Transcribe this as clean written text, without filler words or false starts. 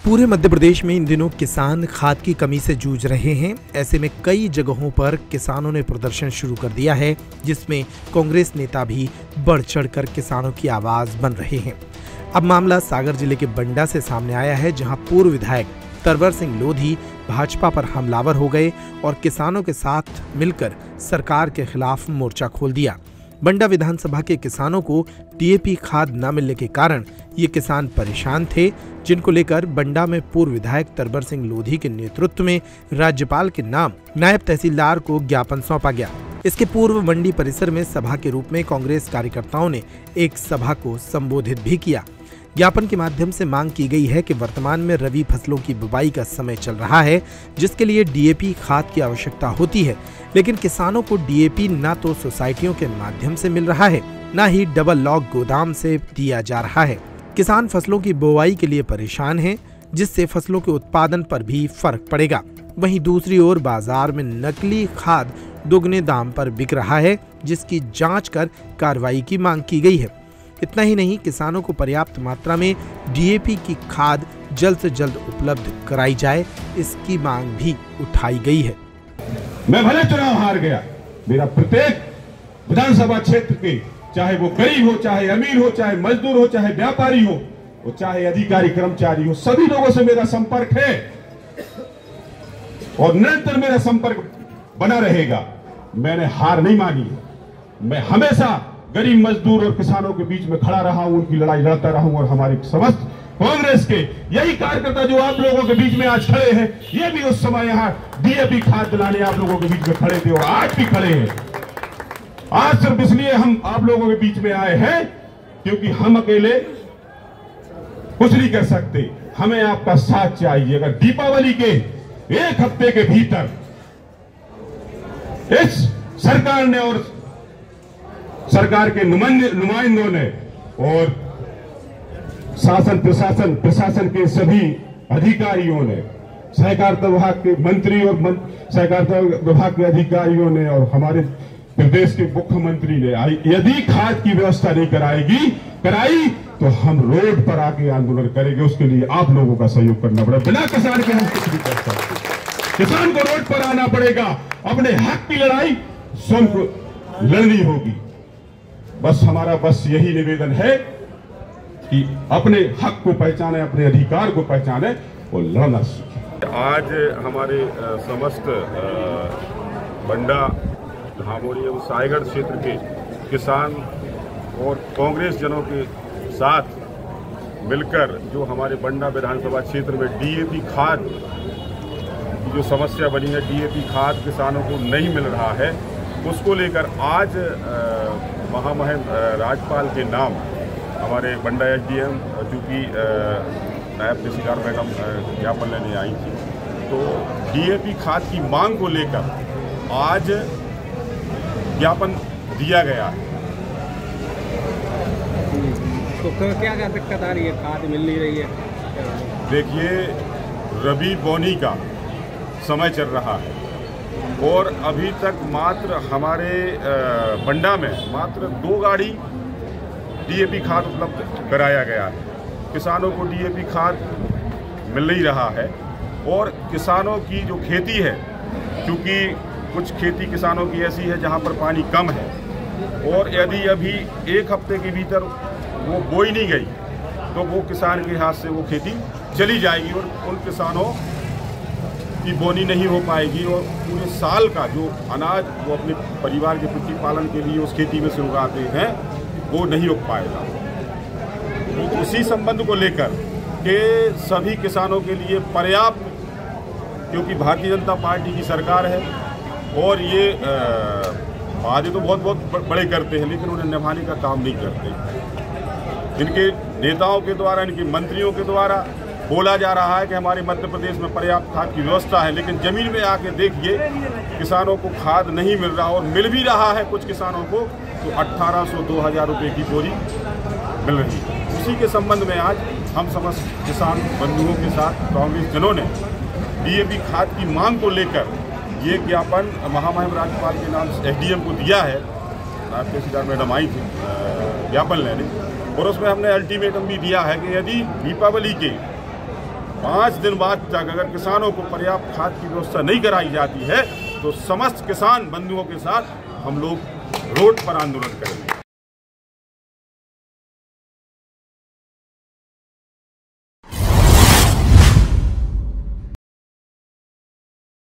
पूरे मध्य प्रदेश में इन दिनों किसान खाद की कमी से जूझ रहे हैं। ऐसे में कई जगहों पर किसानों ने प्रदर्शन शुरू कर दिया है, जिसमें कांग्रेस नेता भी बढ़ चढ़कर किसानों की आवाज बन रहे हैं। अब मामला सागर जिले के बंडा से सामने आया है, जहां पूर्व विधायक तरवर सिंह लोधी भाजपा पर हमलावर हो गए और किसानों के साथ मिलकर सरकार के खिलाफ मोर्चा खोल दिया। बंडा विधानसभा के किसानों को डीएपी खाद न मिलने के कारण ये किसान परेशान थे, जिनको लेकर बंडा में पूर्व विधायक तरवर सिंह लोधी के नेतृत्व में राज्यपाल के नाम नायब तहसीलदार को ज्ञापन सौंपा गया। इसके पूर्व मंडी परिसर में सभा के रूप में कांग्रेस कार्यकर्ताओं ने एक सभा को संबोधित भी किया। ज्ञापन के माध्यम से मांग की गई है कि वर्तमान में रबी फसलों की बुवाई का समय चल रहा है, जिसके लिए डीएपी खाद की आवश्यकता होती है, लेकिन किसानों को डीएपी न तो सोसाइटियों के माध्यम से मिल रहा है, न ही डबल लॉक गोदाम से दिया जा रहा है। किसान फसलों की बुवाई के लिए परेशान हैं, जिससे फसलों के उत्पादन पर भी फर्क पड़ेगा। वहीं दूसरी ओर बाजार में नकली खाद दोगुने दाम पर बिक रहा है, जिसकी जांच कर कार्रवाई की मांग की गई है। इतना ही नहीं, किसानों को पर्याप्त मात्रा में डीएपी की खाद जल्द से जल्द उपलब्ध कराई जाए, इसकी मांग भी उठाई गई है। मैं भले चुनाव हार गया, मेरा प्रत्येक विधानसभा क्षेत्र के, चाहे वो गरीब हो, चाहे अमीर हो, चाहे मजदूर हो, चाहे व्यापारी हो, वो चाहे अधिकारी कर्मचारी हो, सभी लोगों से मेरा संपर्क है और निरंतर मेरा संपर्क बना रहेगा। मैंने हार नहीं मानी। मैं हमेशा गरीब मजदूर और किसानों के बीच में खड़ा रहा हूं, उनकी लड़ाई लड़ता रहा हूं और हमारे समस्त कांग्रेस के यही कार्यकर्ता जो आप लोगों के बीच में आज खड़े हैं, ये भी उस समय यहां डीएपी खाद दिलाने आप लोगों के बीच में खड़े थे और आज भी खड़े हैं। आज सिर्फ इसलिए हम आप लोगों के बीच में आए हैं क्योंकि हम अकेले कुछ नहीं कर सकते, हमें आपका साथ चाहिए। अगर दीपावली के एक हफ्ते के भीतर इस सरकार ने और सरकार के नुमाइंदों ने और शासन प्रशासन के सभी अधिकारियों ने, सहकारिता विभाग के मंत्री और सहकारिता विभाग के अधिकारियों ने और हमारे प्रदेश के मुख्यमंत्री ने यदि खाद की व्यवस्था नहीं कराई तो हम रोड पर आके आंदोलन करेंगे। उसके लिए आप लोगों का सहयोग करना पड़ेगा। बिना किसान के हम कुछ नहीं कर सकते। किसान को रोड पर आना पड़ेगा, अपने हक की लड़ाई स्वयं को लड़नी होगी। बस हमारा यही निवेदन है कि अपने हक को पहचाने, अपने अधिकार को पहचाने और लड़ना सीखें। आज हमारे समस्त बंडा, धामोरी एवं सायगढ़ क्षेत्र के किसान और कांग्रेस जनों के साथ मिलकर जो हमारे बंडा विधानसभा क्षेत्र में डीएपी खाद की जो समस्या बनी है, डीएपी खाद किसानों को नहीं मिल रहा है, उसको लेकर आज महामहिम राज्यपाल के नाम हमारे बंडा एसडीएम चूँकि नायब तहसीलदार मैडम ज्ञापन लेने आई थी, तो डीएपी खाद की मांग को लेकर आज ज्ञापन दिया गया है। तो क्या दिक्कत आ रही है, खाद मिल नहीं रही है? देखिए, रबी बोनी का समय चल रहा है और अभी तक मात्र हमारे बंडा में मात्र 2 गाड़ी डीएपी खाद उपलब्ध कराया गया है। किसानों को डीएपी खाद मिल नहीं रहा है और किसानों की जो खेती है, क्योंकि कुछ खेती किसानों की ऐसी है जहां पर पानी कम है और यदि अभी एक हफ्ते के भीतर वो बोई नहीं गई तो वो किसान के हाथ से वो खेती चली जाएगी और उन किसानों की बोनी नहीं हो पाएगी और पूरे साल का जो अनाज वो अपने परिवार के प्रतिपालन के लिए उस खेती में से उगाते हैं वो नहीं उग पाएगा। तो उसी संबंध को लेकर के सभी किसानों के लिए पर्याप्त, क्योंकि भारतीय जनता पार्टी की सरकार है और ये वादे तो बहुत बड़े करते हैं लेकिन उन्हें निभाने का काम नहीं करते। इनके नेताओं के द्वारा, इनके मंत्रियों के द्वारा बोला जा रहा है कि हमारे मध्य प्रदेश में पर्याप्त खाद की व्यवस्था है, लेकिन जमीन में आके देखिए किसानों को खाद नहीं मिल रहा और मिल भी रहा है कुछ किसानों को तो 1800-2000 रुपये की बोरी मिल रही है। उसी के संबंध में आज हम समस्त किसान बंधुओं के साथ कांग्रेस जनों ने डीएपी खाद की मांग को लेकर ये ज्ञापन महामहिम राज्यपाल के नाम एसडीएम को दिया है। नायब तहसीलदार मैडम आई थी ज्ञापन लेने और उसमें हमने अल्टीमेटम भी दिया है कि यदि दीपावली के 5 दिन बाद तक अगर किसानों को पर्याप्त खाद की व्यवस्था नहीं कराई जाती है तो समस्त किसान बंधुओं के साथ हम लोग रोड पर आंदोलन करेंगे।